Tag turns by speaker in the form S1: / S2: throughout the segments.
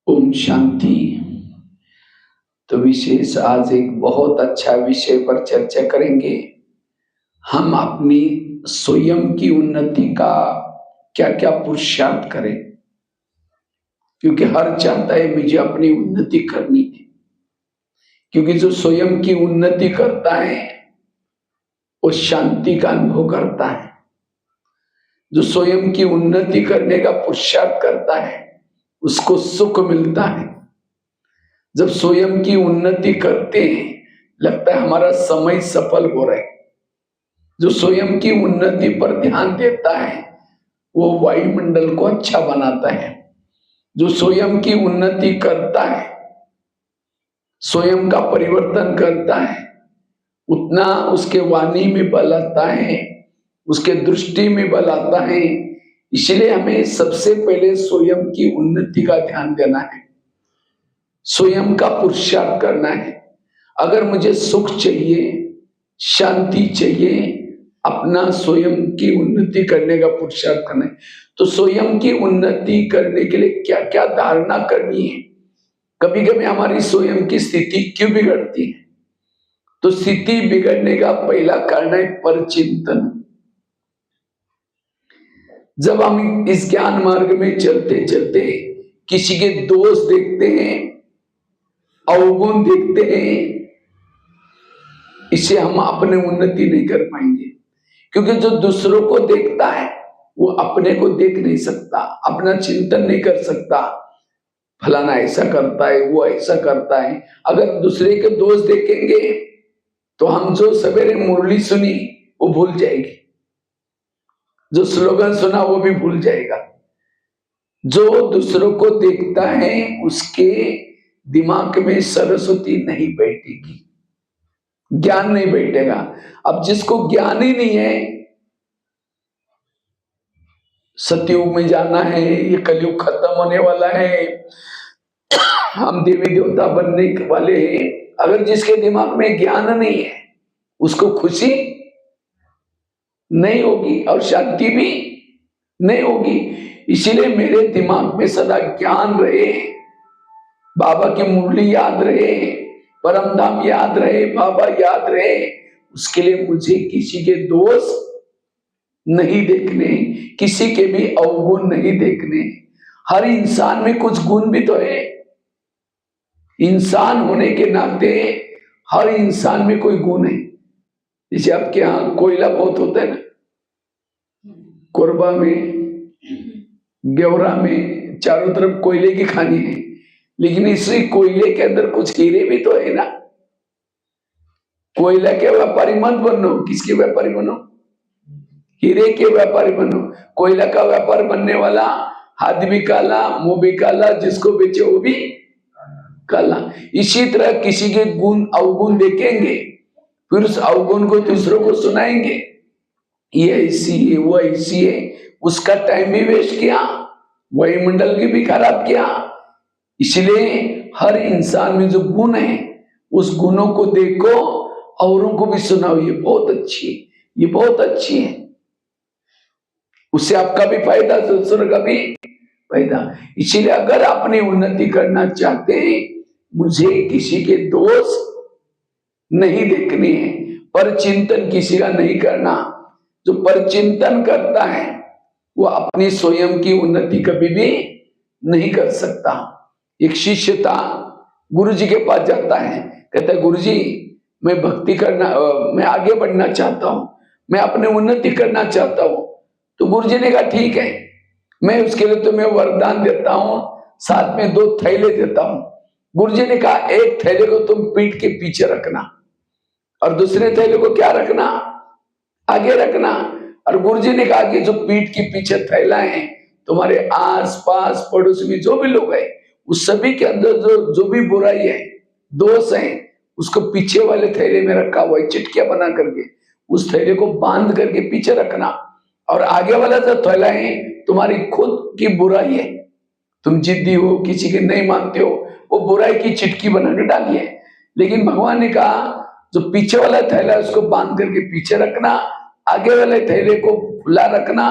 S1: ओम शांति। तो विशेष आज एक बहुत अच्छा विषय पर चर्चा करेंगे। हम अपनी स्वयं की उन्नति का क्या क्या पुरुषार्थ करें, क्योंकि हर चाहता है मुझे अपनी उन्नति करनी है। क्योंकि जो स्वयं की उन्नति करता है वो शांति का अनुभव करता है। जो स्वयं की उन्नति करने का पुरुषार्थ करता है उसको सुख मिलता है। जब स्वयं की उन्नति करते हैं लगता है हमारा समय सफल हो रहा है। जो स्वयं की उन्नति पर ध्यान देता है वो वायुमंडल को अच्छा बनाता है। जो स्वयं की उन्नति करता है, स्वयं का परिवर्तन करता है, उतना उसके वाणी में बल आता है, उसके दृष्टि में बल आता है। इसलिए हमें सबसे पहले स्वयं की उन्नति का ध्यान देना है, स्वयं का पुरुषार्थ करना है। अगर मुझे सुख चाहिए, शांति चाहिए, अपना स्वयं की उन्नति करने का पुरुषार्थ करना है, तो स्वयं की उन्नति करने के लिए क्या क्या धारणा करनी है। कभी कभी हमारी स्वयं की स्थिति क्यों बिगड़ती है? तो स्थिति बिगड़ने का पहला कारण है परचिंतन। जब हम इस ज्ञान मार्ग में चलते चलते किसी के दोष देखते हैं, अवगुण देखते हैं, इससे हम अपने उन्नति नहीं कर पाएंगे। क्योंकि जो दूसरों को देखता है वो अपने को देख नहीं सकता, अपना चिंतन नहीं कर सकता। फलाना ऐसा करता है, वो ऐसा करता है। अगर दूसरे के दोष देखेंगे तो हम जो सवेरे मुरली सुनी वो भूल जाएगी, जो स्लोगन सुना वो भी भूल जाएगा। जो दूसरों को देखता है उसके दिमाग में सरस्वती नहीं बैठेगी, ज्ञान नहीं बैठेगा। अब जिसको ज्ञान ही नहीं है, सतयुग में जाना है, ये कलयुग खत्म होने वाला है, हम देवी देवता बनने वाले हैं, अगर जिसके दिमाग में ज्ञान नहीं है उसको खुशी नहीं होगी और शांति भी नहीं होगी। इसीलिए मेरे दिमाग में सदा ज्ञान रहे, बाबा की मुरली याद रहे, परम धाम याद रहे, बाबा याद रहे, उसके लिए मुझे किसी के दोष नहीं देखने, किसी के भी अवगुण नहीं देखने। हर इंसान में कुछ गुण भी तो है। इंसान होने के नाते हर इंसान में कोई गुण है। जैसे आपके यहाँ कोयला बहुत होता है ना, कोरबा में, ब्यौरा में, चारों तरफ कोयले की खानी है, लेकिन इसी कोयले के अंदर कुछ हीरे भी तो है ना। कोयला के व्यापारी मत बनो, किसके व्यापारी बनो? हीरे के व्यापारी बनो। कोयला का व्यापार बनने वाला हाथ भी काला, मुंह भी काला, जिसको बेचे वो भी काला। इसी तरह किसी के गुण अवगुण देखेंगे, फिर उस अवगुण को दूसरों को सुनाएंगे, ये ऐसी है, वो ऐसी है, उसका टाइम भी वेस्ट किया, वायुमंडल की भी खराब किया। इसलिए हर इंसान में जो गुण है उस गुणों को देखो, औरों को भी सुनाओ, ये बहुत अच्छी है, ये बहुत अच्छी है। उससे आपका भी फायदा, दूसरों का भी फायदा। इसीलिए अगर अपनी उन्नति करना चाहते हैं, मुझे किसी के दोष नहीं देखने हैं, परचिंतन किसी का नहीं करना। जो परचिंतन करता है वो अपनी स्वयं की उन्नति कभी भी नहीं कर सकता। एक शिष्य था, गुरु जी के पास जाता है, कहता है गुरु जी मैं भक्ति करना, मैं आगे बढ़ना चाहता हूं, मैं अपने उन्नति करना चाहता हूं। तो गुरु जी ने कहा ठीक है, मैं उसके लिए तुम्हें वरदान देता हूं, साथ में 2 थैले देता हूं। गुरु जी ने कहा एक थैले को तुम पीठ के पीछे रखना और दूसरे थैले को क्या रखना? आगे रखना। और गुरु जी ने कहा कि जो पीठ के पीछे थैला है, तुम्हारे आस पास पड़ोस में जो भी लोग हैं उस सभी के अंदर जो भी बुराई है, दोष है, उसको पीछे वाले थैले में रखा हुआ है, चिटकिया बना करके उस थैले को बांध करके पीछे रखना। और आगे वाला जो थैला है तुम्हारी खुद की बुराई है, तुम जिद्दी हो, किसी के नहीं मानते हो, वो बुराई की चिटकी बनाकर डाली है। लेकिन भगवान ने कहा जो पीछे वाला थैला है उसको बांध करके पीछे रखना, आगे वाले थैले को खुला रखना।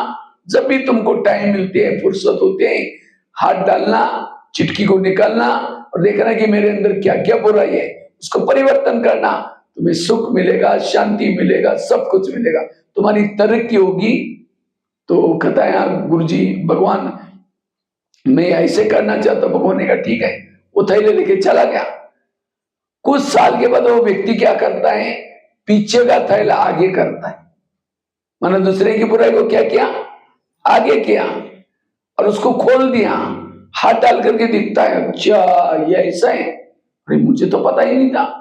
S1: जब भी तुमको टाइम मिलते हैं, फुर्सत होते हैं, हाथ डालना चिटकी को निकालना और देखना कि मेरे अंदर क्या क्या बुराई है, उसको परिवर्तन करना, तुम्हें सुख मिलेगा, शांति मिलेगा, सब कुछ मिलेगा, तुम्हारी तरक्की होगी। तो कहता है गुरु जी भगवान मैं ऐसे करना चाहता हूं। भगवान ने कहा ठीक है। वो थैले लेके चला गया। कुछ साल के बाद वो व्यक्ति क्या करता है, पीछे का थैला आगे करता है, माना दूसरे की बुराई को क्या किया, आगे किया, और उसको खोल दिया, हाथ डाल करके दिखता है, अच्छा ये ऐसा है, अरे मुझे तो पता ही नहीं था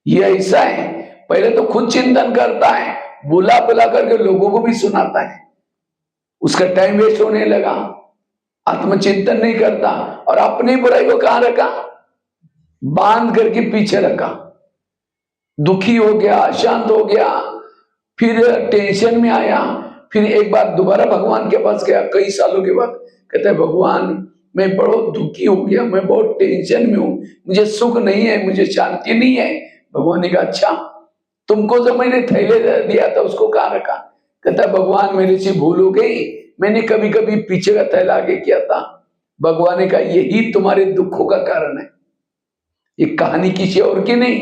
S1: ये ऐसा है। पहले तो खुद चिंतन करता है, बुला बुला करके लोगों को भी सुनाता है, उसका टाइम वेस्ट होने लगा, आत्मचिंतन नहीं करता, और अपनी बुराई को कहां रखा, बांध करके पीछे रखा, दुखी हो गया, अशांत हो गया, फिर टेंशन में आया। फिर एक बार दोबारा भगवान के पास गया कई सालों के बाद, कहता है भगवान मैं बहुत दुखी हो गया, मैं बहुत टेंशन में हूं, मुझे सुख नहीं है, मुझे शांति नहीं है। भगवान ने कहा अच्छा तुमको जो मैंने थैले दिया था उसको कहां रखा, कहता भगवान मेरे से भूल हो गई, मैंने कभी कभी पीछे का थैला आगे किया था। भगवान ने कहा यही तुम्हारे दुखों का कारण है, ये कहानी किसी और की नहीं,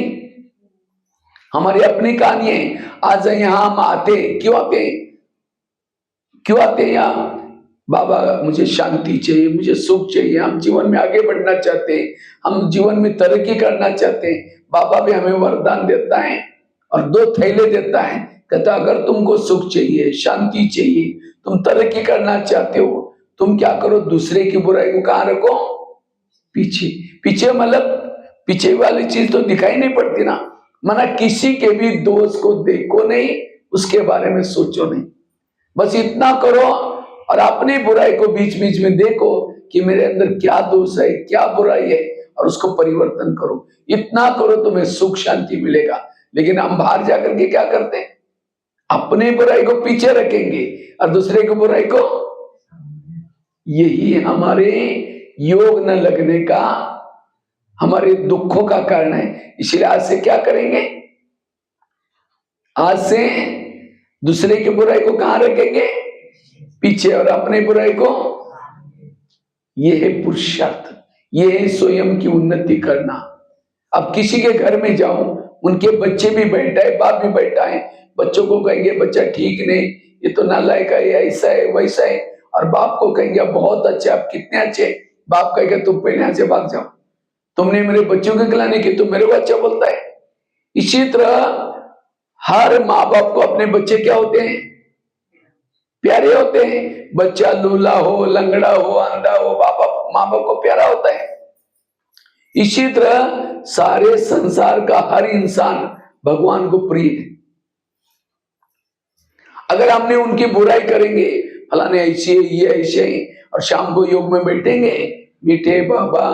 S1: हमारी अपनी कहानी है। आज यहां हम आते क्यों आते, क्यों आते हैं यहाँ, बाबा मुझे शांति चाहिए, मुझे सुख चाहिए, हम जीवन में आगे बढ़ना चाहते हैं, हम जीवन में तरक्की करना चाहते हैं। बाबा भी हमें वरदान देता है और 2 थैले देता है, कहता अगर तुमको सुख चाहिए, शांति चाहिए, तुम तरक्की करना चाहते हो, तुम क्या करो, दूसरे की बुराई को कहां रखो, पीछे। पीछे मतलब पीछे वाली चीज तो दिखाई नहीं पड़ती ना, माना किसी के भी दोष को देखो नहीं, उसके बारे में सोचो नहीं, बस इतना करो, और अपनी बुराई को बीच बीच में देखो कि मेरे अंदर क्या दोष है, क्या बुराई है, और उसको परिवर्तन करो। इतना करो तुम्हें सुख शांति मिलेगा। लेकिन हम बाहर जाकर के क्या करते हैं, अपने बुराई को पीछे रखेंगे और दूसरे की बुराई को, यही हमारे योग न लगने का, हमारे दुखों का कारण है। इसलिए आज से क्या करेंगे, आज से दूसरे की बुराई को कहां रखेंगे, पीछे, और अपने बुराई को, यह है पुरुषार्थ, यह है स्वयं की उन्नति करना। अब किसी के घर में जाऊं, उनके बच्चे भी बैठा है, बाप भी बैठा है, बच्चों को कहेंगे बच्चा ठीक नहीं, ये तो नालायक है, ऐसा है वैसा है, और बाप को कहेंगे बहुत अच्छे, आप कितने अच्छे, बाप कहेगा तुम पहले यहाँ से भाग जाओ, तुमने मेरे बच्चों की कला नहीं की, तुम मेरे को अच्छा बोलता है। इसी तरह हर माँ बाप को अपने बच्चे क्या होते हैं, प्यारे होते हैं। बच्चा लूला हो, लंगड़ा हो, अंधा हो, माँ बाप को प्यारा होता है। इसी तरह सारे संसार का हर इंसान भगवान को प्रिय है। अगर हमने उनकी बुराई करेंगे, फलाने ऐसे ये ऐसे, और शाम को योग में बैठेंगे, मीठे बाबा,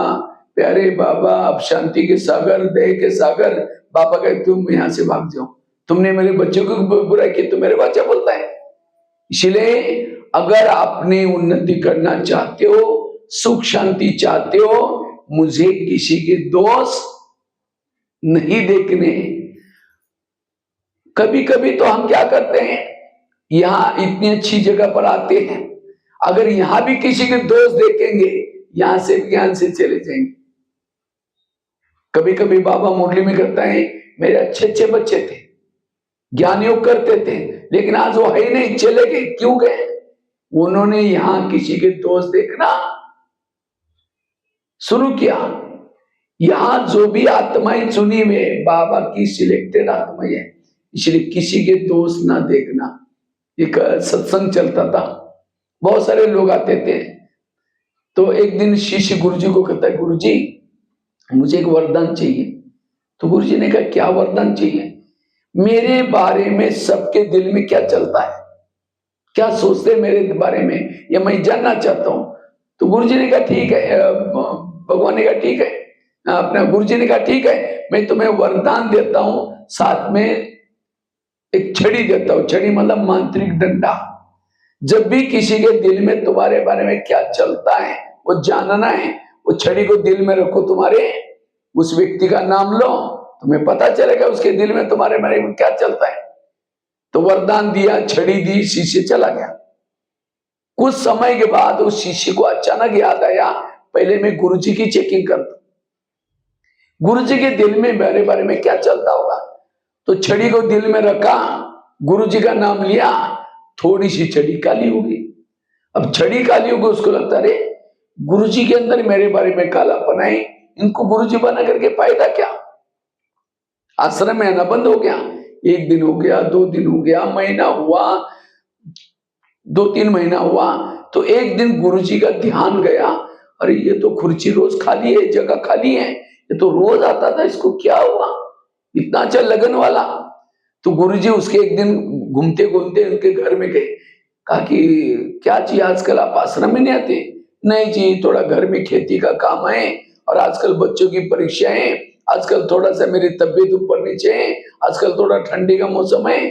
S1: प्यारे बाबा, अब शांति के सागर, दया के सागर, बाबा कहते तुम यहां से भाग जाओ, तुमने मेरे बच्चों की बुराई की, तो मेरे को अच्छा बोलता है। इसलिए अगर आपने उन्नति करना चाहते हो, सुख शांति चाहते हो, मुझे किसी के दोष नहीं देखने। कभी कभी तो हम क्या करते हैं, यहां इतनी अच्छी जगह पर आते हैं, अगर यहां भी किसी के दोष देखेंगे, यहां से ज्ञान से चले जाएंगे। कभी कभी बाबा मुरली में कहता है मेरे अच्छे अच्छे बच्चे थे, ज्ञान योग करते थे, लेकिन आज वो है ही नहीं, चले गए। क्यों गए, उन्होंने यहां किसी के दोष देखना शुरू किया। यहां जो भी आत्माएं चुनी हुई बाबा की सिलेक्टेड आत्माएं है, इसलिए किसी के दोष ना देखना। एक सत्संग चलता था, बहुत सारे लोग आते थे, तो एक दिन शिष्य गुरुजी को कहता है गुरुजी मुझे एक वरदान चाहिए। तो गुरुजी ने कहा क्या वरदान चाहिए, मेरे बारे में सबके दिल में क्या चलता है, क्या सोचते हैं मेरे बारे में, ये मैं जानना चाहता हूं। तो गुरुजी ने कहा ठीक है, भगवान ने कहा ठीक है, अपना गुरुजी ने कहा ठीक है, मैं तुम्हें वरदान देता हूं, साथ में एक छड़ी देता हूं। छड़ी मतलब मांत्रिक डंडा। जब भी किसी के दिल में तुम्हारे बारे में क्या चलता है वो जानना है, वो छड़ी को दिल में रखो, तुम्हारे उस व्यक्ति का नाम लो, तुम्हें पता चलेगा उसके दिल में तुम्हारे बारे में क्या चलता है। तो वरदान दिया, छड़ी दी, शिष्य चला गया। कुछ समय के बाद उस शिष्य को अचानक याद आया पहले मैं गुरुजी की चेकिंग करता, गुरुजी के दिल में मेरे बारे में क्या चलता होगा। तो छड़ी को दिल में रखा, गुरुजी का नाम लिया, थोड़ी सी छड़ी काली होगी। अब छड़ी काली होगी, उसको लगता अरे गुरुजी के अंदर मेरे बारे में कालापन है, इनको गुरुजी बना करके फायदा क्या। आश्रम में आना बंद हो गया। 1 दिन हो गया, 2 दिन हो गया, महीना हुआ, 2-3 महीना हुआ, तो एक दिन गुरुजी का ध्यान गया, अरे ये तो कुर्सी रोज खाली है, जगह खाली है, ये तो रोज आता था, इसको क्या हुआ, इतना अच्छा लगन वाला। तो गुरुजी उसके एक दिन घूमते घूमते उनके घर में गए, कहा कि क्या जी आजकल आप आश्रम में नहीं आते। नहीं जी, थोड़ा घर में खेती का काम है, और आजकल बच्चों की परीक्षाएं, आजकल थोड़ा सा मेरी तबीयत ऊपर नीचे है, आजकल थोड़ा ठंडी का मौसम है,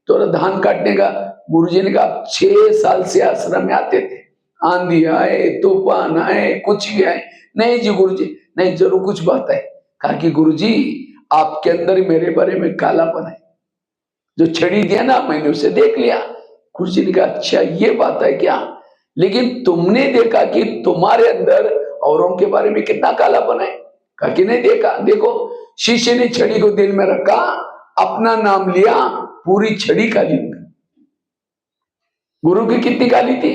S1: थोड़ा धान काटने का। गुरुजी ने कहा 6 साल से आश्रम में आते थे, आंधी आए, तूफान आए, कुछ भी आए। नहीं जी गुरुजी, नहीं, जरूर कुछ बात है। कहा कि गुरुजी आपके अंदर मेरे बारे में कालापन है, जो छड़ी दिया ना मैंने उसे देख लिया। गुरुजी ने कहा अच्छा ये बात है क्या, लेकिन तुमने देखा कि तुम्हारे अंदर औरों के बारे में कितना कालापन है। कहा कि नहीं देखा। देखो, शिष्य ने छड़ी को दिल में रखा, अपना नाम लिया, पूरी छड़ी काली हो गई। गुरु की कितनी काली थी,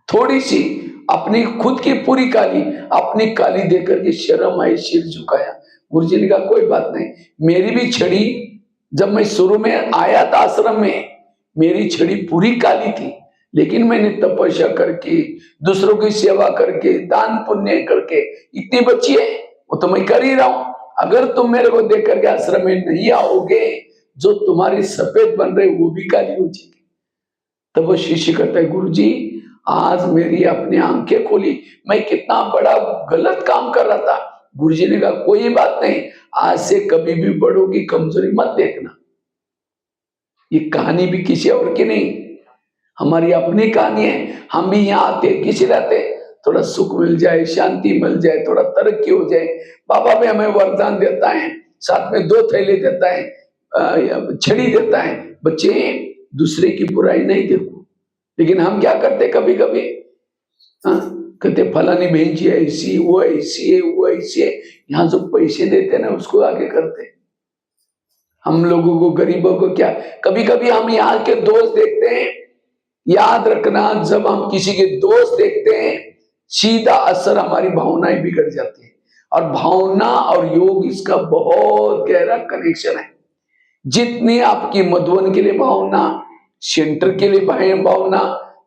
S1: थोड़ी सी, अपनी खुद की पूरी काली, अपनी काली देकर के शर्म आई, सिर झुकाया। गुरुजी ने कहा कोई बात नहीं, मेरी भी छड़ी, जब मैं शुरू में आया था आश्रम में, मेरी छड़ी पूरी काली थी, लेकिन मैंने तपस्या करके, दूसरों की सेवा करके, दान पुण्य करके इतनी बची है, वो तो मैं कर ही रहा हूं। अगर तुम मेरे को देख करके आश्रम में नहीं आओगे, जो तुम्हारी सफेद बन रही वो भी काली हो जाएगी। तब वो शिष्य कहता है गुरुजी आज मेरी अपनी आंखें खोली, मैं कितना बड़ा गलत काम कर रहा था। गुरुजी ने कहा कोई बात नहीं, आज से कभी भी बड़ों की कमजोरी मत देखना। ये कहानी भी किसी और की नहीं, हमारी अपनी कहानी है। हम भी यहाँ आते, किसी रहते, थोड़ा सुख मिल जाए, शांति मिल जाए, थोड़ा तरक्की हो जाए, बाबा भी हमें वरदान देता है, साथ में 2 थैले देता है, छड़ी देता है, बच्चे दूसरे की बुराई नहीं देखो। लेकिन हम क्या करते कभी कभी, कहते फलानी बहन जी ऐसी, वो ऐसी है, वो ऐसी है, यहाँ जो पैसे देते ना उसको आगे करते। हम लोगों को, गरीबों को क्या, कभी कभी हम यहाँ के दोस्त देखते हैं। याद रखना, जब हम किसी के दोस्त देखते हैं, सीधा असर हमारी भावनाएं बिगड़ जाती है। और भावना और योग, इसका बहुत गहरा कनेक्शन है। जितनी आपकी मधुबन के लिए भावना, सेंटर के लिए भावना,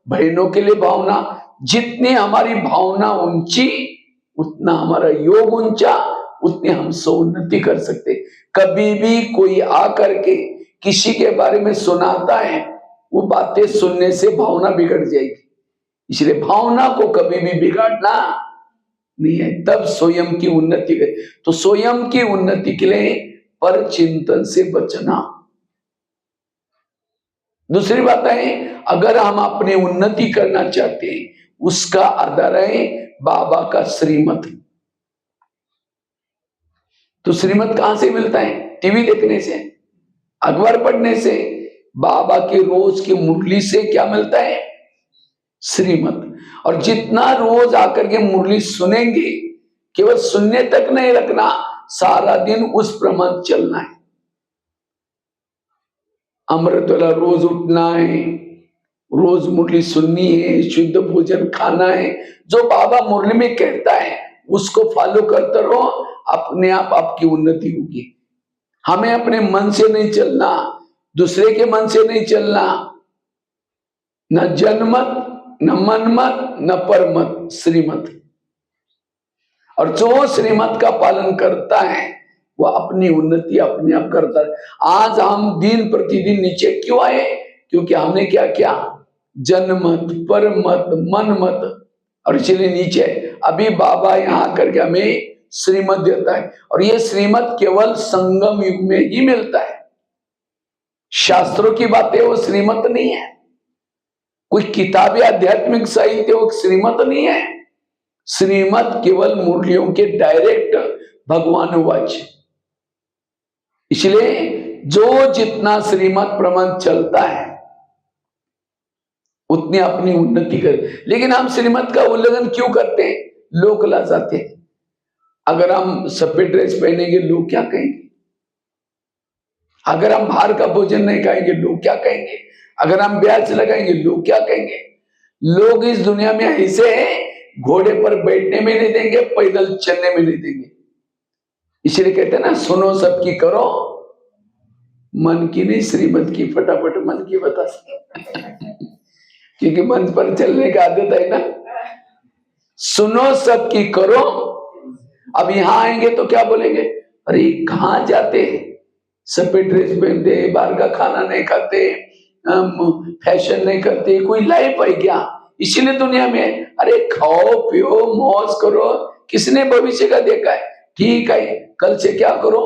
S1: बहनों के लिए भावना, जितनी हमारी भावना ऊंची, उतना हमारा योग ऊंचा, उतनी हम उन्नति कर सकते। कभी भी कोई आकर के किसी के बारे में सुनाता है, वो बातें सुनने से भावना बिगड़ जाएगी। इसलिए भावना को कभी भी बिगाड़ना नहीं है, तब स्वयं की उन्नति करे। तो स्वयं की उन्नति के लिए पर चिंतन से बचना। दूसरी बात है, अगर हम अपनी उन्नति करना चाहते हैं, उसका आधार है बाबा का श्रीमत। तो श्रीमत कहां से मिलता है? टीवी देखने से, अखबार पढ़ने से, बाबा के रोज की मुरली से क्या मिलता है? श्रीमत। और जितना रोज आकर के मुरली सुनेंगे, केवल सुनने तक नहीं रखना, सारा दिन उस प्रमाण चलना है। अमृत वाला रोज उठना है, रोज मुरली सुननी है, शुद्ध भोजन खाना है। जो बाबा मुरली में कहता है उसको फॉलो करते रहो, अपने आप आपकी उन्नति होगी। हमें अपने मन से नहीं चलना, दूसरे के मन से नहीं चलना, न जनमत, न मनमत, न परमत, श्रीमत। और जो श्रीमत का पालन करता है वो अपनी उन्नति अपने आप करता है। आज हम दिन प्रतिदिन नीचे क्यों आए? क्योंकि हमने क्या किया? जनमत, परमत, मनमत, और इसलिए नीचे। अभी बाबा यहाँ करके हमें श्रीमत देता है, और ये श्रीमत केवल संगम युग में ही मिलता है। शास्त्रों की बातें वो श्रीमत नहीं है, कोई किताबी आध्यात्मिक साहित्य वो श्रीमत नहीं है। श्रीमत केवल मुरलियों के डायरेक्ट भगवान वाच। इसलिए जो जितना श्रीमत प्रमाण चलता है उतनी अपनी उन्नति करे। लेकिन हम श्रीमत का उल्लंघन क्यों करते हैं? लोग ला जाते हैं। अगर हम सफेद ड्रेस पहनेंगे लोग क्या कहेंगे? अगर हम बाहर का भोजन नहीं खाएंगे लोग क्या कहेंगे? अगर हम ब्याज लगाएंगे लोग क्या कहेंगे? लोग इस दुनिया में ऐसे हैं, घोड़े पर बैठने में नहीं देंगे, पैदल चलने में नहीं देंगे। इसलिए कहते हैं ना, सुनो सबकी करो मन की नहीं श्रीमत की, फटाफट मन की बता क्योंकि मंच पर चलने का आदत है ना। सुनो सबकी करो। अब यहां आएंगे तो क्या बोलेंगे? अरे कहां जाते हैं, सफेद ड्रेस पहनते, बाहर का खाना नहीं खाते, फैशन नहीं करते, कोई लाइफ है क्या? इसीलिए दुनिया में अरे खाओ पियो मौज करो। किसने भविष्य का देखा है? ठीक है, कल से क्या करो,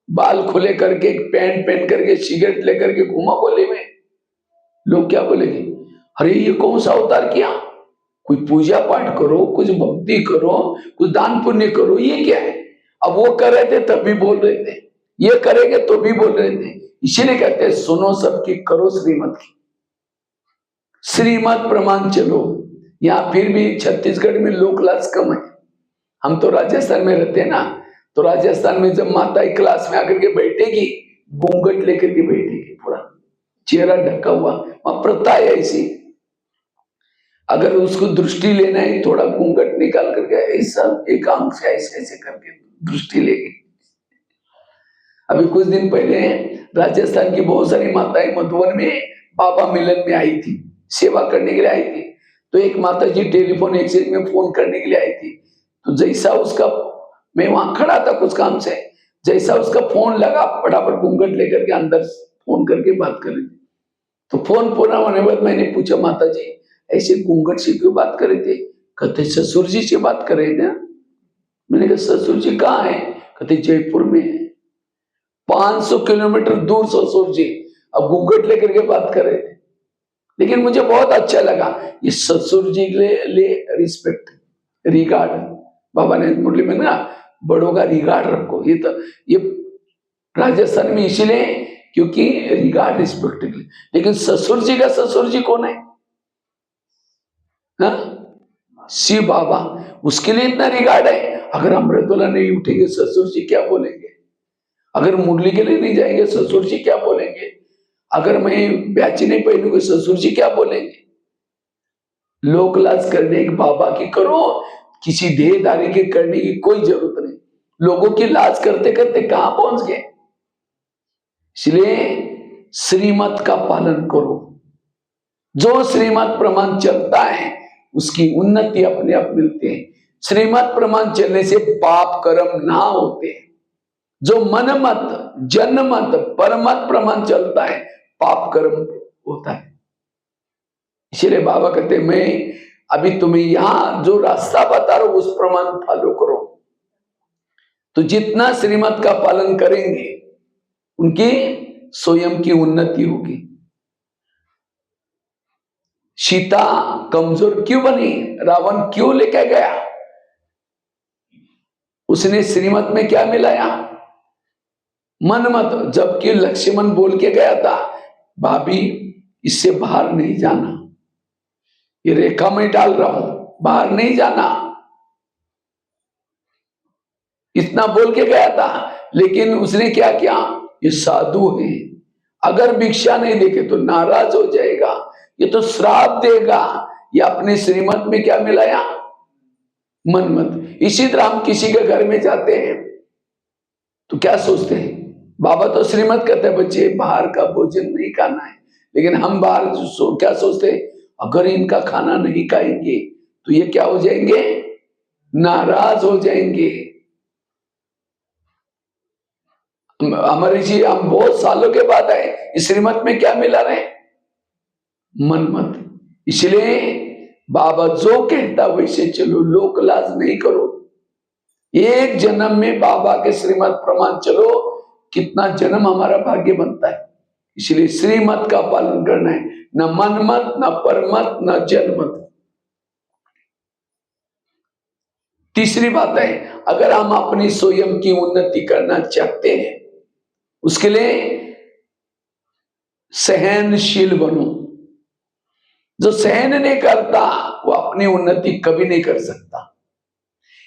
S1: बाल खुले करके, पैंट पहन करके, सिगरेट लेकर के घूमा बोले में। लोग क्या बोलेंगे? अरे ये कौन सा अवतार किया? कोई पूजा पाठ करो, कुछ भक्ति करो, कुछ दान पुण्य करो, ये क्या है? अब वो कर रहे थे तब भी बोल रहे थे, ये करेंगे तो भी बोल रहे थे। इसीलिए कहते हैं सुनो सबकी करो श्रीमत की। श्रीमत प्रमाण चलो। यहाँ फिर भी छत्तीसगढ़ में लोक लाज कम है। हम तो राजस्थान में रहते हैं ना, तो राजस्थान में जब माता एक क्लास में आकर के बैठेगी, घूंघट लेकर के बैठेगी, पूरा चेहरा ढका हुआ, वहां प्रथा है ऐसी। अगर उसको दृष्टि लेना है, थोड़ा घूंघट निकाल करके ऐसा एक आंख से ऐसे ऐसे करके दृष्टि लेगी। अभी कुछ दिन पहले राजस्थान की बहुत सारी माताएं मधुबन में बाबा मिलन में आई थी, सेवा करने के लिए आई थी। तो एक माता जी टेलीफोन एक्सचेंज में फोन करने के लिए आई थी। तो जैसा उसका, मैं वहां खड़ा था कुछ काम से, जैसा उसका फोन लगा, फटाफट घूंघट लेकर के अंदर फोन करके बात कर रही थी। तो फोन पूरा होने के बाद मैंने पूछा, माता जी ऐसे घूंघट से क्यों बात कर रहे थे? कहते ससुर जी से बात कर रहे थे। मैंने कहा ससुर जी कहाँ है? कहते जयपुर में है। 500 किलोमीटर दूर ससुर जी, अब घूंघट लेकर के बात कर रहे थे। लेकिन मुझे बहुत अच्छा लगा, ये ससुर जी के लिए रिस्पेक्ट, रिगार्ड। बाबा ने मुरली में ना, बड़ों का रिगार्ड रखो। ये राजस्थान में इसीलिए क्योंकि रिगार्ड रिस्पेक्ट के लिए। लेकिन ससुर जी का ससुर जी कौन है? शिव बाबा, उसके लिए इतना रिगार्ड है। अगर अमृतोला नहीं उठेंगे ससुर जी क्या बोलेंगे? अगर मुरली के लिए नहीं जाएंगे ससुर जी क्या बोलेंगे? अगर मैं ब्याची नहीं पहनूंगा ससुर जी क्या बोलेंगे? लोक लाज करने की बाबा की करो, किसी देहदारी के करने की कोई जरूरत नहीं। लोगों की लाज करते करते कहां पहुंच गए। इसलिए श्रीमत का पालन करो। जो श्रीमत प्रमाण चलता है उसकी उन्नति अपने आप मिलते हैं। श्रीमत प्रमाण चलने से पाप कर्म ना होते। जो मन मत जन मत परमत प्रमाण चलता है पाप कर्म होता है। इसलिए बाबा कहते मैं अभी तुम्हें यहां जो रास्ता बता रहा हूं उस प्रमाण फॉलो करो। तो जितना श्रीमत का पालन करेंगे उनकी स्वयं की उन्नति होगी। सीता कमजोर क्यों बनी? रावण क्यों लेकर गया? उसने श्रीमत में क्या मिलाया? मन मत। जबकि लक्ष्मण बोल के गया था, भाभी इससे बाहर नहीं जाना, ये रेखा में डाल रहा हूं, बाहर नहीं जाना, इतना बोल के गया था। लेकिन उसने क्या किया? ये साधु है, अगर भिक्षा नहीं देके तो नाराज हो जाएगा, ये तो श्राप देगा। ये अपने श्रीमत में क्या मिलाया? मन मत। इसी तरह हम किसी के घर में जाते हैं तो क्या सोचते हैं? बाबा तो श्रीमत कहते हैं बच्चे बाहर का भोजन नहीं खाना है, लेकिन हम बाहर क्या सोचते हैं? अगर इनका खाना नहीं खाएंगे तो ये क्या हो जाएंगे? नाराज हो जाएंगे। हमारे जी हम बहुत सालों के बाद आए, इस श्रीमत में क्या मिला रहे? मन मत। इसलिए बाबा जो कहता वैसे चलो, लोक लाज नहीं करो। एक जन्म में बाबा के श्रीमत प्रमाण चलो, कितना जन्म हमारा भाग्य बनता है। इसलिए श्रीमत का पालन करना है, न मन मत, न परमत, न जनमत। तीसरी बात है, अगर हम अपनी स्वयं की उन्नति करना चाहते हैं उसके लिए सहनशील बनो। जो सहन नहीं करता वो अपनी उन्नति कभी नहीं कर सकता।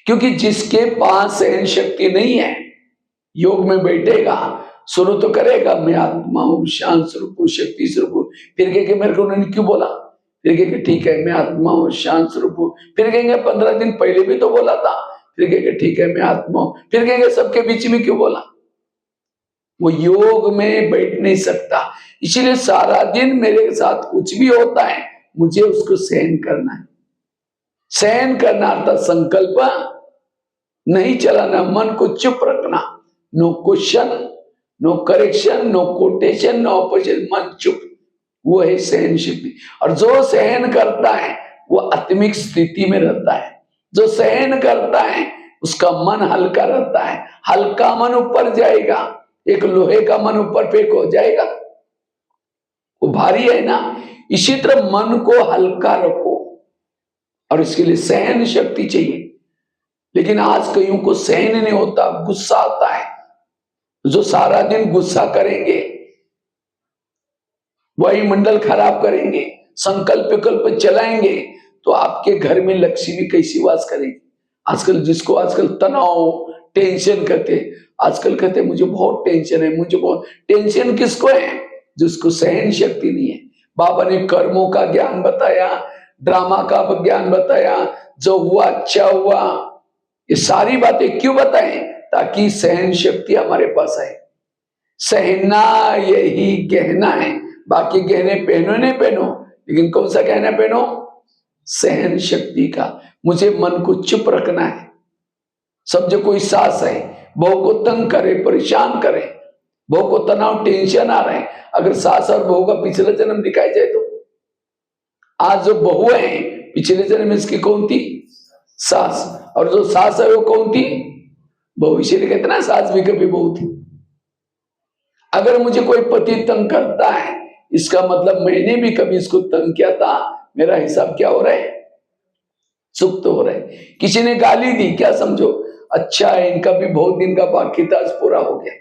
S1: क्योंकि जिसके पास सहन शक्ति नहीं है, योग में बैठेगा, शुरू तो करेगा, मैं आत्मा हूं, शांत स्वरूप हूं, शक्ति स्वरूप हूं, फिर कहेंगे मेरे को उन्होंने क्यों बोला, फिर कहेंगे ठीक है मैं आत्मा हूं, शांत स्वरूप हूं, फिर कहेंगे 15 दिन पहले भी तो बोला था, फिर कहेंगे ठीक है मैं आत्मा हूं, फिर कहेंगे सबके बीच में क्यों बोला। वो योग में बैठ नहीं सकता। इसीलिए सारा दिन मेरे साथ कुछ भी होता है, मुझे उसको सहन करना है। सहन करना अर्थात संकल्प नहीं चलाना, मन को चुप रखना, no question, no correction, no quotation, no opposition, मन चुप, वो है सहन शक्ति। और जो सहन करता है वो आत्मिक स्थिति में रहता है। जो सहन करता है उसका मन हल्का रहता है। हल्का मन ऊपर जाएगा, एक लोहे का मन ऊपर फेंक हो जाएगा, वो भारी है ना। इसी तरह मन को हल्का रखो, और इसके लिए सहन शक्ति चाहिए। लेकिन आज कईयों को सहन नहीं होता, गुस्सा आता है। जो सारा दिन गुस्सा करेंगे, वायुमंडल खराब करेंगे, संकल्प विकल्प चलाएंगे, तो आपके घर में लक्ष्मी कैसी वास करेगी। आजकल जिसको आजकल तनाव, टेंशन कहते, आजकल कहते मुझे बहुत टेंशन है, मुझे बहुत टेंशन किसको है, जिसको सहन शक्ति नहीं है। बाबा ने कर्मों का ज्ञान बताया, ड्रामा का ज्ञान बताया, जो हुआ अच्छा हुआ, ये सारी बातें क्यों बताएं, ताकि सहन शक्ति हमारे पास आए। सहना यही गहना है, बाकी गहने पहनो नहीं पहनो, लेकिन कौन सा गहना पहनो, सहन शक्ति का। मुझे मन को चुप रखना है। समझो कोई सास है, बहू को तंग करे, परेशान करे, बहू को तनाव, टेंशन आ रहा है, अगर सास और बहू का पिछला जन्म दिखाई जाए तो आज जो बहू है पिछले जन्म में इसकी कौन थी, सास, और जो सास है वो कौन थी, बहू। इसीलिए कहते ना सास भी कभी बहू थी। अगर मुझे कोई पति तंग करता है, इसका मतलब मैंने भी कभी इसको तंग किया था, मेरा हिसाब क्या हो रहा है, सुप्त हो रहा है। किसी ने गाली दी, क्या समझो अच्छा है, इनका भी बहुत दिन का बाकी था, पूरा हो गया।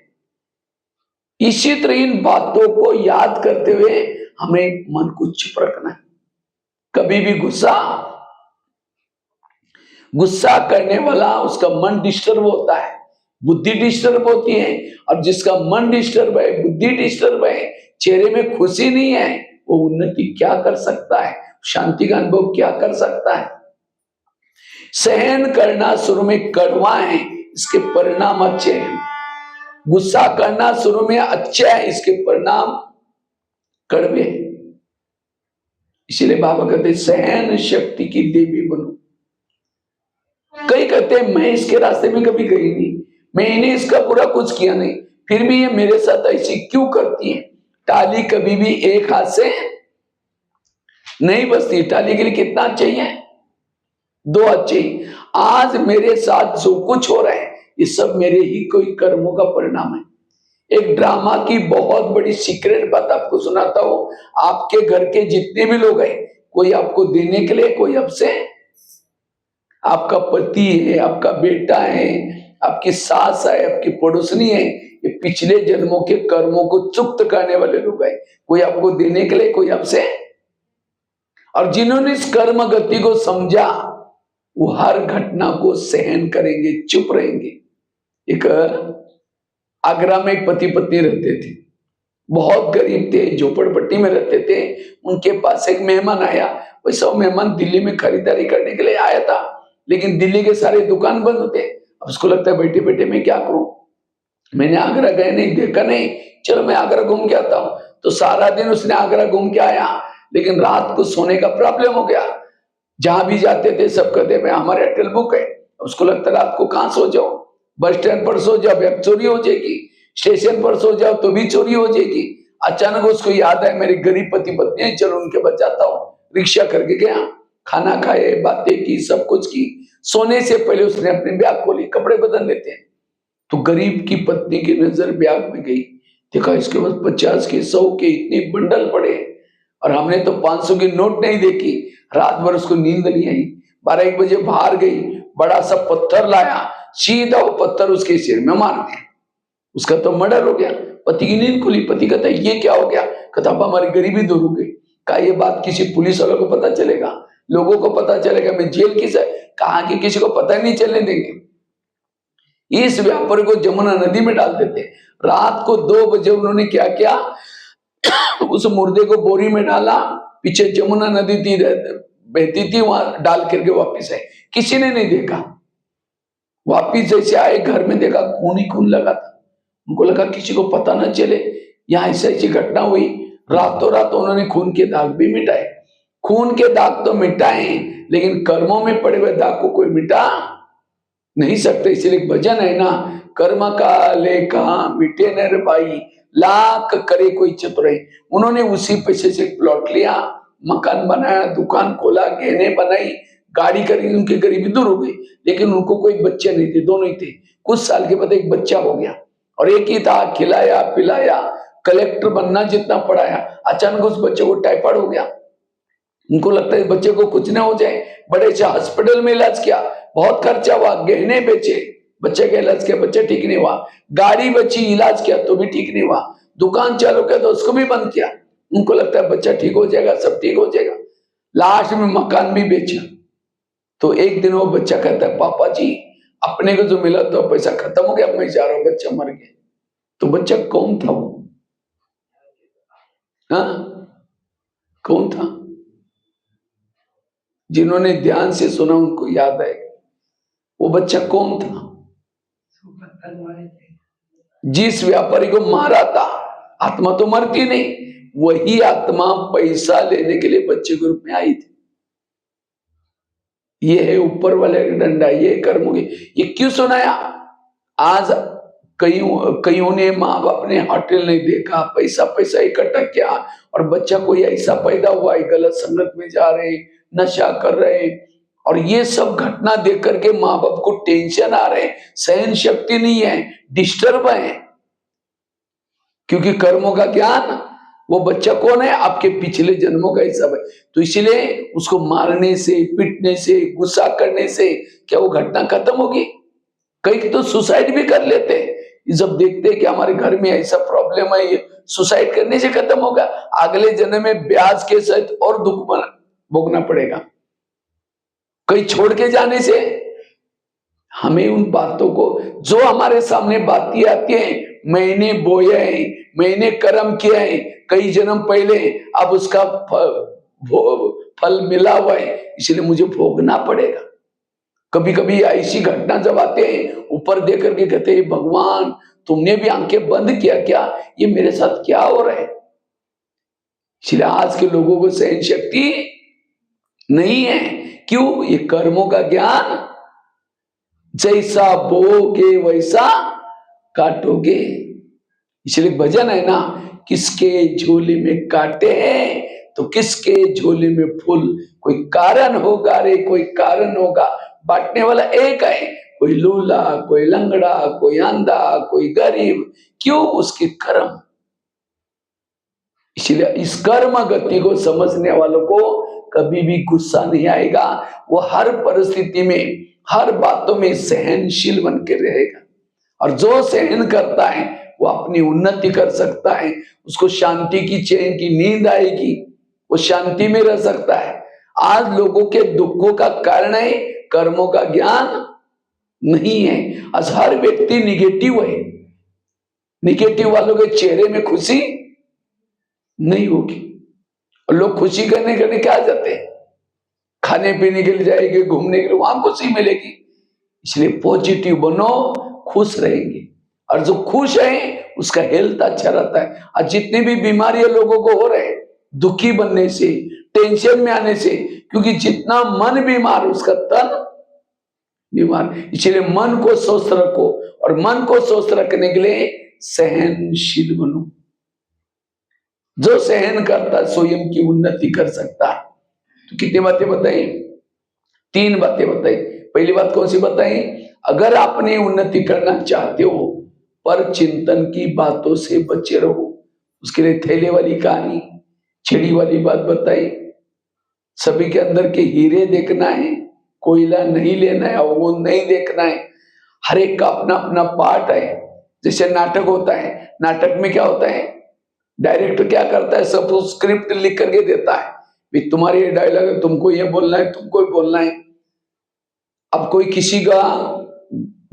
S1: इसी तरह इन बातों को याद करते हुए हमें मन को चुप रखना है। कभी भी गुस्सा करने वाला, उसका मन डिस्टर्ब होता है, बुद्धि डिस्टर्ब होती है, और जिसका मन डिस्टर्ब है, बुद्धि डिस्टर्ब है, चेहरे में खुशी नहीं है, वो उन्नति क्या कर सकता है, शांति का अनुभव क्या कर सकता है। सहन करना शुरू में कड़वा है, इसके परिणाम अच्छे हैं। गुस्सा करना शुरू में अच्छा है, इसके परिणाम कड़वे हैं। इसीलिए बाबा कहते सहन शक्ति की देवी बनो। कई कहते हैं मैं इसके रास्ते में कभी गई नहीं, मैंने इसका पूरा कुछ किया नहीं, फिर भी ये मेरे साथ ऐसी क्यों करती है। ताली कभी भी एक हाथ से नहीं बजती, ताली के लिए कितना चाहिए, दो हाथ चाहिए। आज मेरे साथ जो कुछ हो रहा है ये सब मेरे ही कोई कर्मों का परिणाम है। एक ड्रामा की बहुत बड़ी सीक्रेट बात आपको सुनाता हूं। आपके घर के जितने भी लोग हैं, कोई आपको देने के लिए, कोई आपसे, आपका पति है, आपका बेटा है, आपकी सास है, आपकी पड़ोसनी है, ये पिछले जन्मों के कर्मों को चुक्त करने वाले लोग हैं। कोई आपको देने के लिए, कोई आपसे। और जिन्होंने इस कर्म गति को समझा, वो हर घटना को सहन करेंगे, चुप रहेंगे। एक आगरा में एक पति पत्नी रहते थे, बहुत गरीब थे, झोपड़पट्टी में रहते थे। उनके पास एक मेहमान आया। वैसे वो मेहमान दिल्ली में खरीदारी करने के लिए आया था, लेकिन दिल्ली के सारे दुकान बंद थे। अब उसको लगता है बैठे बैठे मैं क्या करूं, मैंने आगरा गए नहीं, देखा नहीं, चलो मैं आगरा घूम के आता हूं। तो सारा दिन उसने आगरा घूम के आया, लेकिन रात को सोने का प्रॉब्लम हो गया। जहां भी जाते थे सब कहते मैं हमारे होटल बुक है। उसको लगता रात को कहां सो जाओ, बस स्टैंड पर सो जाओ, अब चोरी हो जाएगी, स्टेशन पर सो जाओ तो भी चोरी हो जाएगी। अचानक उसको याद है मेरी गरीब पति पत्नी है, चलो उनके बचाता हूँ। रिक्शा करके गया, खाना खाए, बातें की, सब कुछ की। सोने से पहले उसने अपने बैग खोली, कपड़े बदल लेते हैं। तो गरीब की पत्नी की नजर बैग में गई, देखा इसके पास 50 के 100 के इतने बंडल पड़े, और हमने तो 500 की नोट नहीं देखी। रात भर उसको नींद नहीं आई, 12-1 बजे बाहर गई, बड़ा सा पत्थर लाया, सीधा वो पत्थर उसके सिर में मार दिया। उसका तो मर्डर हो गया। पति की नींद खुली, पति कहता ये क्या हो गया, कहता अब हमारी गरीबी दूर हो गई। कहा ये बात किसी पुलिस वालों को पता चलेगा, लोगों को पता चलेगा, मैं जेल कहाँ के किसी को पता ही नहीं चलने देंगे। इस व्यापारी को जमुना नदी में डाल देते। रात को 2 बजे उन्होंने क्या किया, उस मुर्दे को बोरी में डाला, पीछे जमुना नदी थी बहती थी, वहां डाल करके वापिस आए। किसी ने नहीं देखा। वापिस जैसे आए घर में देखा खून ही खून लगा था। उनको लगा किसी को पता ना चले यहाँ ऐसी ऐसी घटना हुई। रातों रात उन्होंने खून के दाग भी मिटाए। खून के दाग तो मिटाए, लेकिन कर्मों में पड़े हुए दाग को कोई मिटा नहीं सकते। इसलिए एक भजन है ना, कर्म का लेखा मिटे न रे भाई, लाख करे कोई चतुराई। उन्होंने उसी पैसे से प्लॉट लिया, मकान बनाया, दुकान खोला, गहने बनाई, गाड़ी खरीदी, उनकी गरीबी दूर हो गई। लेकिन उनको कोई बच्चे नहीं थे, दोनों ही थे। कुछ साल के बाद एक बच्चा हो गया और एक ही था, खिलाया पिलाया, कलेक्टर बनना जितना पढ़ाया। अचानक उस बच्चे को टाइफाइड हो गया। उनको लगता है बच्चे को कुछ ना हो जाए, बड़े से हॉस्पिटल में इलाज किया, बहुत खर्चा हुआ, गहने बेचे, बच्चे का इलाज किया, बच्चा ठीक नहीं हुआ। गाड़ी बची, इलाज किया तो भी ठीक नहीं हुआ। दुकान चालू किया तो उसको भी बंद किया। उनको लगता है बच्चा ठीक हो जाएगा, सब ठीक हो जाएगा। लास्ट में मकान भी बेचा। तो एक दिन वो बच्चा कहता है, पापा जी अपने को जो मिला तो पैसा खत्म हो गया, मैं जा रहा हूं, बच्चा मर गया। तो बच्चा कौन था वो? हाँ, कौन था? जिन्होंने ध्यान से सुना उनको याद है वो बच्चा कौन था। जिस व्यापारी को मारा था, आत्मा तो मरती नहीं, वही आत्मा पैसा लेने के लिए बच्चे के रूप में आई थी। ये है ऊपर वाले का डंडा, ये कर्म हो गए। ये क्यों सुनाया? आज कईयों ने माँ बाप ने होटल नहीं देखा, पैसा पैसा इकट्ठा किया और बच्चा कोई ऐसा पैदा हुआ है, गलत संगत में जा रहे, नशा कर रहे, और ये सब घटना देख करके माँ बाप को टेंशन आ रहे, सहन शक्ति नहीं है, डिस्टर्ब है। क्योंकि कर्मों का ज्ञान, वो बच्चा कौन है? आपके पिछले जन्मों का हिसाब है। तो इसलिए उसको मारने से, पीटने से, गुस्सा करने से क्या वो घटना खत्म होगी? कई तो सुसाइड भी कर लेते हैं। जब देखते हैं कि हमारे घर में ऐसा प्रॉब्लम है, ये सुसाइड करने से खत्म होगा, अगले जन्म में ब्याज के सहित और दुख भोगना पड़ेगा। कहीं छोड़ के जाने से हमें उन बातों को, जो हमारे सामने बातें आती हैं, मैंने बोया है, मैंने कर्म किया है कई जन्म पहले, अब उसका फल मिला हुआ है, इसलिए मुझे भोगना पड़ेगा। कभी कभी ऐसी घटना जब आते हैं, ऊपर देख करके कहते हैं, भगवान तुमने भी आंखें बंद किया क्या? ये मेरे साथ क्या हो रहा है? इसलिए आज के लोगों को सहन शक्ति नहीं है। क्यों? ये कर्मों का ज्ञान, जैसा बोगे वैसा काटोगे। इसलिए भजन है ना, किसके झोले में कांटे हैं तो किसके झोले में फूल। कोई कारण होगा रे, कोई कारण होगा, बांटने वाला एक है। कोई लूला, कोई लंगड़ा, कोई अंधा, कोई गरीब, क्यों? उसके कर्म। इसलिए इस कर्म गति को समझने वालों को कभी भी गुस्सा नहीं आएगा। वो हर परिस्थिति में, हर बातों में सहनशील बन के रहेगा। और जो सहन करता है वो अपनी उन्नति कर सकता है, उसको शांति की, चैन की नींद आएगी, वो शांति में रह सकता है। आज लोगों के दुखों का कारण है कर्मों का ज्ञान नहीं है। आज हर व्यक्ति निगेटिव है। निगेटिव वालों के चेहरे में खुशी नहीं होगी। और लोग खुशी करने के लिए क्या जाते हैं? खाने पीने के लिए जाएंगे, घूमने के लिए, वहां खुशी मिलेगी। इसलिए पॉजिटिव बनो, खुश रहेंगे। और जो खुश है उसका हेल्थ अच्छा रहता है। और जितनी भी बीमारियां लोगों को हो रहे हैं, दुखी बनने से, टेंशन में आने से, क्योंकि जितना मन बीमार उसका तन बीमार। इसलिए मन को स्वस्थ रखो, और मन को स्वस्थ रखने के लिए सहनशील बनो। जो सहन करता है स्वयं की उन्नति कर सकता है। तो कितनी बातें बताई? 3 बातें बताई। पहली बात कौन सी बताई? अगर आपने उन्नति करना चाहते हो, पर चिंतन की बातों से बचे रहो। उसके लिए थैले वाली कहानी, छड़ी वाली बात बताई। सभी के अंदर के हीरे देखना है, कोयला नहीं लेना है, वो नहीं देखना है। हर एक का अपना अपना पार्ट है। जैसे नाटक होता है, नाटक में क्या होता है? डायरेक्टर क्या करता है? सब स्क्रिप्ट लिख करके देता है, भी तुम्हारी ये डायलॉग है, तुमको ये बोलना है, तुमको ही बोलना है। अब कोई किसी का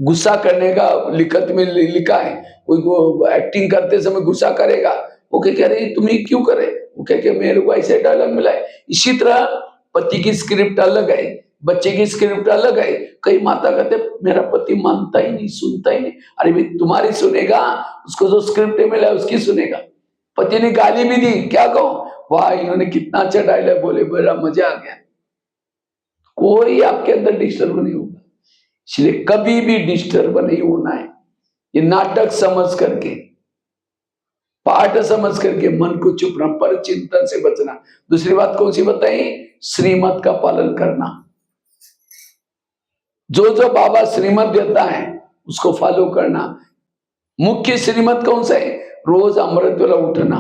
S1: गुस्सा करने का लिखत में लिखा है, कोई को एक्टिंग करते समय गुस्सा करेगा, वो क्या कह रहे तुम्हें क्यों करे, वो कह के मेरे को ऐसे डायलॉग मिला है। इसी तरह पति की स्क्रिप्ट अलग है, बच्चे की स्क्रिप्ट अलग है। कई माता कहते मेरा पति मानता ही नहीं, सुनता ही नहीं। अरे भाई तुम्हारी सुनेगा, उसको जो स्क्रिप्ट मिला है उसकी सुनेगा। पति ने गाली भी दी, क्या कहो, वाह इन्होंने कितना अच्छा डायलॉग बोले, बड़ा मजा आ गया। कोई आपके अंदर डिस्टर्ब नहीं होगा, इसलिए कभी भी डिस्टर्ब नहीं होना है। ये नाटक समझ करके, पाठ समझ करके मन को चुप रखना, पर चिंतन से बचना। दूसरी बात कौन सी बताई, श्रीमत का पालन करना। जो जो बाबा श्रीमत देता है उसको फॉलो करना। मुख्य श्रीमत कौन सा है, रोज अमृत वेला उठना।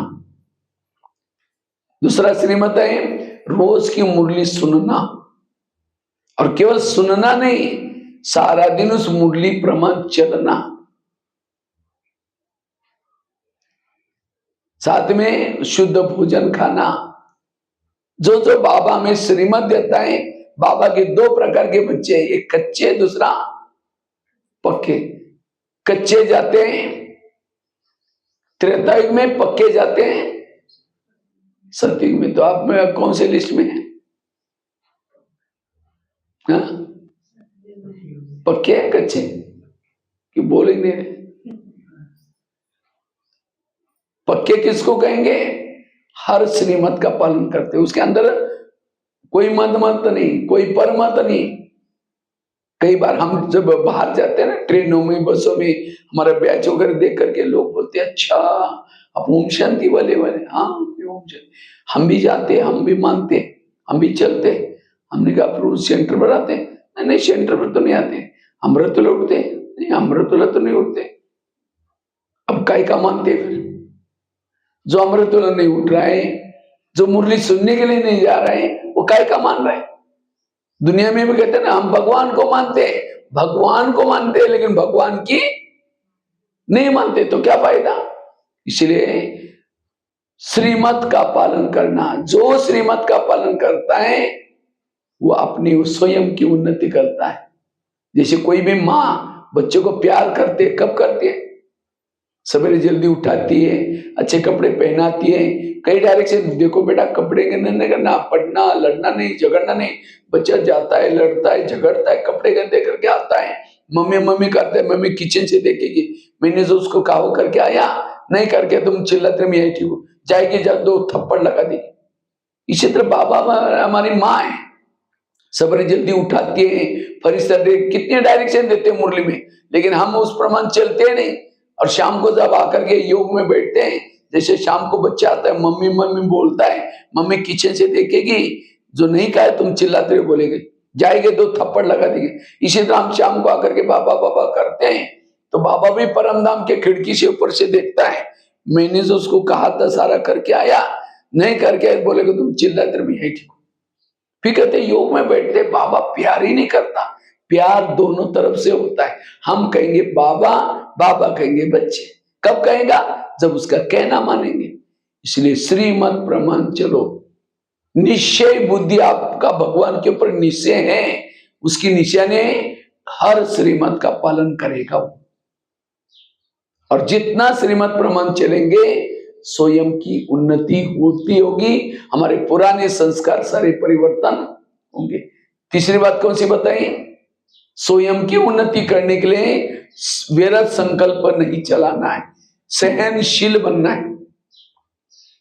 S1: दूसरा श्रीमत है रोज की मुरली सुनना, और केवल सुनना नहीं, सारा दिन उस मुरली प्रमाण चलना। साथ में शुद्ध भोजन खाना। जो जो बाबा में श्रीमत देता है, बाबा के दो प्रकार के बच्चे हैं, एक कच्चे, दूसरा पक्के। कच्चे जाते हैं त्रेता युग में, पक्के जाते हैं सतयुग में। तो आप में कौन से लिस्ट में है? हाँ? पक्के हैं कच्चे कि बोल ही नहीं रहे? पक्के किसको कहेंगे, हर श्रीमत का पालन करते, उसके अंदर कोई मत नहीं, कोई परमत नहीं। कई बार हम जब बाहर जाते हैं ना, ट्रेनों में, बसों में, हमारा बैच वगैरह देख करके लोग बोलते हैं अच्छा आप ओम शांति वाले वाले। हाँ ओम शांति, हम भी जाते, हम भी मानते, हम भी चलते। हमने कहा आप रोज सेंटर पर आते हैं? नहीं सेंटर पर तो नहीं आते, अमृतवेला उठते नहीं, अमृतवेला तो नहीं उठते। अब काय का मानते फिर? जो अमृतवेला नहीं उठ रहा है, जो मुरली सुनने के लिए नहीं जा रहे हैं, वो काय का मान रहे हैं? दुनिया में भी कहते हैं ना हम भगवान को मानते हैं, भगवान को मानते हैं, लेकिन भगवान की नहीं मानते, तो क्या फायदा? इसलिए श्रीमत का पालन करना। जो श्रीमत का पालन करता है वो अपनी स्वयं की उन्नति करता है। जैसे कोई भी माँ बच्चों को प्यार करते, कब करती है? सवेरे जल्दी उठाती है, अच्छे कपड़े पहनाती है, कई डायरेक्शन, देखो बेटा कपड़े गंदे करना, पढ़ना, लड़ना नहीं, झगड़ना नहीं। बच्चा जाता है, लड़ता है, झगड़ता है, कपड़े गंदे करके आता है, मम्मी मम्मी करते हैं, मम्मी किचन से देखेगी, मैंने जो उसको कहा करके आया, नहीं करके तुम चिल्लाते में यही ठीक हो जाएगी, जब दो थप्पड़ लगा देगी। इसी तरह बाबा हमारी माँ है, सवेरे जल्दी उठाती है, फरिश्ता कितने डायरेक्शन देते हैं मुरली में, लेकिन हम उस प्रमाण चलते नहीं। और शाम को जब आकर के योग में बैठते हैं, जैसे शाम को बच्चा आता है, मम्मी मम्मी बोलता है, मम्मी किचन से देखेगी, जो नहीं कहा तुम चिल्लाते हुए बोलेगे, जाएंगे दो थप्पड़ लगा देंगे। इसी तरह हम शाम को आकर के बाबा बाबा करते हैं, तो बाबा भी परम धाम के खिड़की से ऊपर से देखता है, मैंने जो उसको कहा था सारा करके आया, नहीं करके बोलेगा तुम चिल्लाते रहे ठीक हो। फिर कहते योग में बैठते बाबा प्यार ही नहीं करता, प्यार दोनों तरफ से होता है। हम कहेंगे बाबा, बाबा कहेंगे बच्चे। कब कहेगा? जब उसका कहना मानेंगे। इसलिए श्रीमत प्रमाण चलो, निश्चय बुद्धि आपका भगवान के ऊपर निश्चय है, उसकी निशाने हर श्रीमत का पालन करेगा। और जितना श्रीमत प्रमाण चलेंगे स्वयं की उन्नति होती होगी, हमारे पुराने संस्कार सारे परिवर्तन होंगे। तीसरी बात कौन सी बताई? स्वयं की उन्नति करने के लिए व्यर्थ संकल्प नहीं चलाना है, सहनशील बनना है।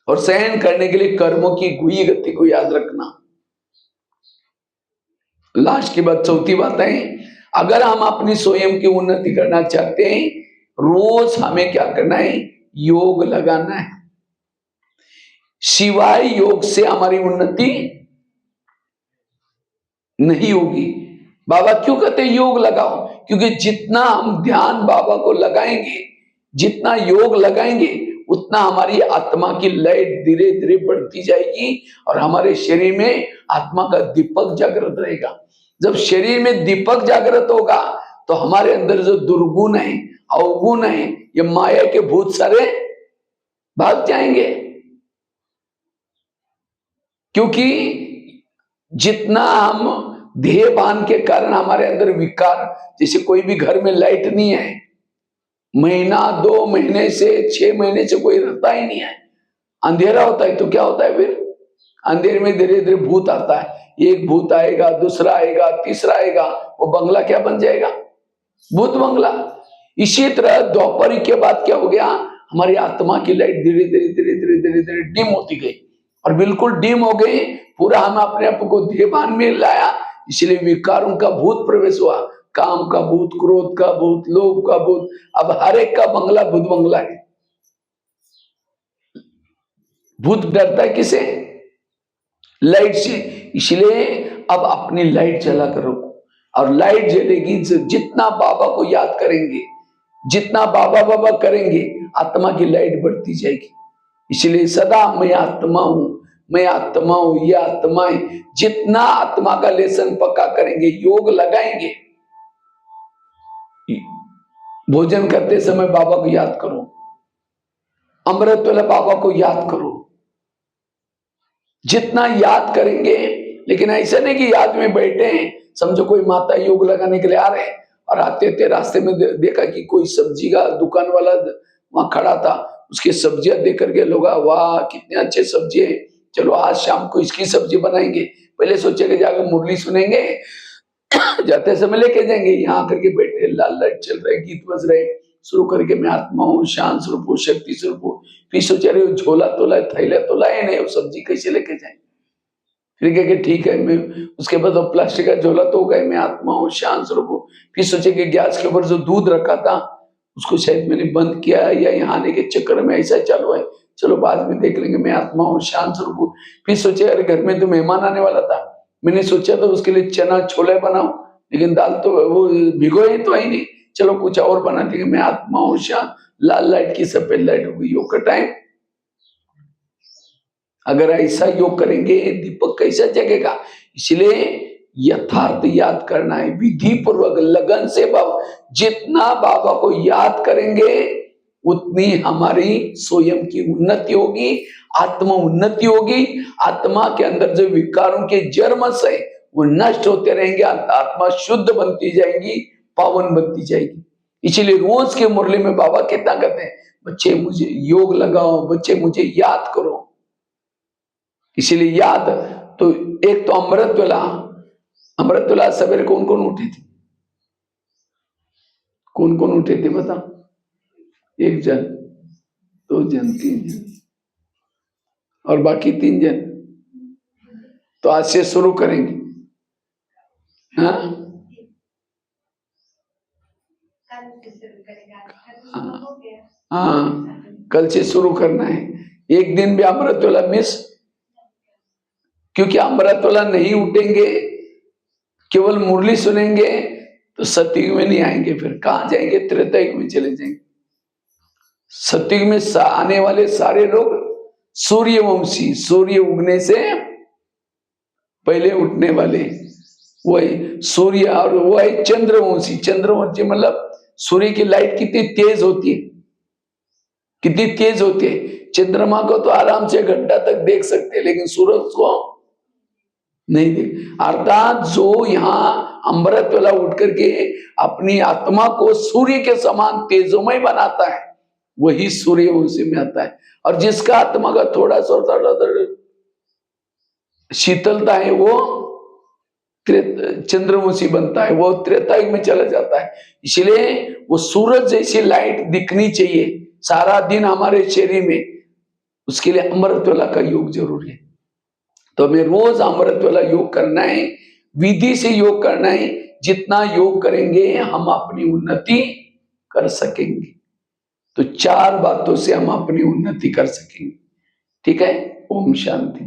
S1: और सहन करने के लिए कर्मों की गुई गति को याद रखना। लास्ट की बात, चौथी बात है, अगर हम अपनी स्वयं की उन्नति करना चाहते हैं, रोज हमें क्या करना है? योग लगाना है। सिवाय योग से हमारी उन्नति नहीं होगी। बाबा क्यों कहते हैं योग लगाओ? क्योंकि जितना हम ध्यान बाबा को लगाएंगे, जितना योग लगाएंगे, उतना हमारी आत्मा की लय धीरे धीरे बढ़ती जाएगी और हमारे शरीर में आत्मा का दीपक जागृत रहेगा। जब शरीर में दीपक जागृत होगा तो हमारे अंदर जो दुर्गुण है, अवगुण है, ये माया के भूत सारे भाग जाएंगे। क्योंकि जितना हम ध्येय भान के कारण हमारे अंदर विकार, जैसे कोई भी घर में लाइट नहीं है, महीना 2 महीने से 6 महीने से कोई रहता ही नहीं है, अंधेरा होता है, तो क्या होता है फिर? अंधेरे में धीरे धीरे भूत आता है, एक भूत आएगा, दूसरा आएगा, तीसरा आएगा, वो बंगला क्या बन जाएगा? भूत बंगला। इसी तरह द्वापर के बाद क्या हो गया? हमारी आत्मा की लाइट धीरे धीरे धीरे धीरे धीरे धीरे डिम होती गई, और बिल्कुल डिम हो गई, पूरा हम अपने आप को ध्येयभान में लाया, इसलिए विकारों का भूत प्रवेश हुआ, काम का भूत, क्रोध का भूत, लोभ का भूत। अब हर एक का बंगला भूत बंगला है। भूत डरता है किसे? लाइट से। इसलिए अब अपनी लाइट जला कर रखो, और लाइट जलेगी, जितना बाबा को याद करेंगे, जितना बाबा बाबा करेंगे, आत्मा की लाइट बढ़ती जाएगी। इसलिए सदा मैं आत्मा हूं, मैं आत्मा हूं, ये आत्माएं, जितना आत्मा का लेसन पक्का करेंगे, योग लगाएंगे, भोजन करते समय बाबा को याद करो, अमृत वाला बाबा को याद करो, जितना याद करेंगे। लेकिन ऐसा नहीं कि याद में बैठे हैं, समझो कोई माता योग लगाने के लिए आ रहे हैं, और आते थे रास्ते में देखा कि कोई सब्जी का दुकान वाला वहां खड़ा था, उसकी सब्जियां देख करके लोग, वाह कितने अच्छे सब्जी है, चलो आज शाम को इसकी सब्जी बनाएंगे। पहले सोचे कि जाकर मुरली सुनेंगे, जाते समय लेके जाएंगे, यहाँ आकर के बैठे, लाल लाइट चल रहे, गीत बज रहे, शुरू करके मैं आत्मा हूँ, शांत स्वरूप हूँ, शक्ति स्वरूप हूँ। फिर सोचे रहे झोला तोला थैला तो लाए नहीं, वो सब्जी कैसे लेके जाए? फिर कहे कि ठीक है, मैं उसके बाद वो प्लास्टिक का झोला तो गए, मैं आत्मा हूँ, शांत स्वरूप हूँ। फिर सोचे कि गैस के ऊपर जो दूध रखा था उसको शायद मैंने बंद किया है, या यहाँ आने के चक्कर में ऐसा चालू है, चलो बाद में देख लेंगे, मैं आत्मा हूँ, शांत स्वरूप हूँ। फिर सोचे अरे घर में तो मेहमान आने वाला था, मैंने सोचा था उसके लिए चना छोले बनाऊं, लेकिन दाल तो वो भिगोए तो ही नहीं, चलो कुछ और बना देंगे, मैं आत्मा हूँ, शांत। लाल लाइट की सफेद लाइट हो गई, योग का टाइम। अगर ऐसा योग करेंगे, दीपक कैसा जगेगा? इसलिए यथार्थ याद करना है, विधि पूर्वक लगन से बाबा, जितना बाबा को याद करेंगे उतनी हमारी स्वयं की उन्नति होगी, आत्मा उन्नति होगी। आत्मा के अंदर जो विकारों के जर्मस है वो नष्ट होते रहेंगे, आत्मा शुद्ध बनती जाएगी, पावन बनती जाएगी। इसीलिए रोज के मुरली में बाबा कितना कहते हैं, बच्चे मुझे योग लगाओ, बच्चे मुझे याद करो। इसीलिए याद, तो एक तो अमृत वेला सवेरे कौन कौन उठे थे? कौन कौन उठे थे बता? 1 जन, 2 जन, 3 जन, और बाकी 3 जन। तो आज से शुरू करेंगे। हाँ, हाँ, कल से शुरू करना है। एक दिन भी अमृत वेला मिस, क्योंकि अमृत वेला नहीं उठेंगे, केवल मुरली सुनेंगे, तो सतयुग में नहीं आएंगे, फिर कहां जाएंगे? त्रेता युग में चले जाएंगे। सतयुग में आने वाले सारे लोग सूर्यवंशी, सूर्य उगने से पहले उठने वाले, वही सूर्य, और वो है चंद्रवंशी। चंद्रवंशी मतलब सूर्य की लाइट कितनी तेज होती है, कितनी तेज होती है। चंद्रमा को तो आराम से घंटा तक देख सकते हैं, लेकिन सूरज को नहीं देख। अर्थात जो यहाँ अमृत वेला उठ करके अपनी आत्मा को सूर्य के समान तेजोमय बनाता है, वही सूर्यवंशी में आता है। और जिसका आत्मा का थोड़ा सा शीतलता है, वो चंद्रवंशी बनता है, वो त्रेता युग में चला जाता है। इसलिए वो सूरज जैसी लाइट दिखनी चाहिए सारा दिन हमारे शरीर में, उसके लिए अमृत वेला का योग जरूरी है। तो हमें रोज अमृत वेला योग करना है, विधि से योग करना है। जितना योग करेंगे हम अपनी उन्नति कर सकेंगे। तो 4 बातों से हम अपनी उन्नति कर सकेंगे। ठीक है, ओम शांति।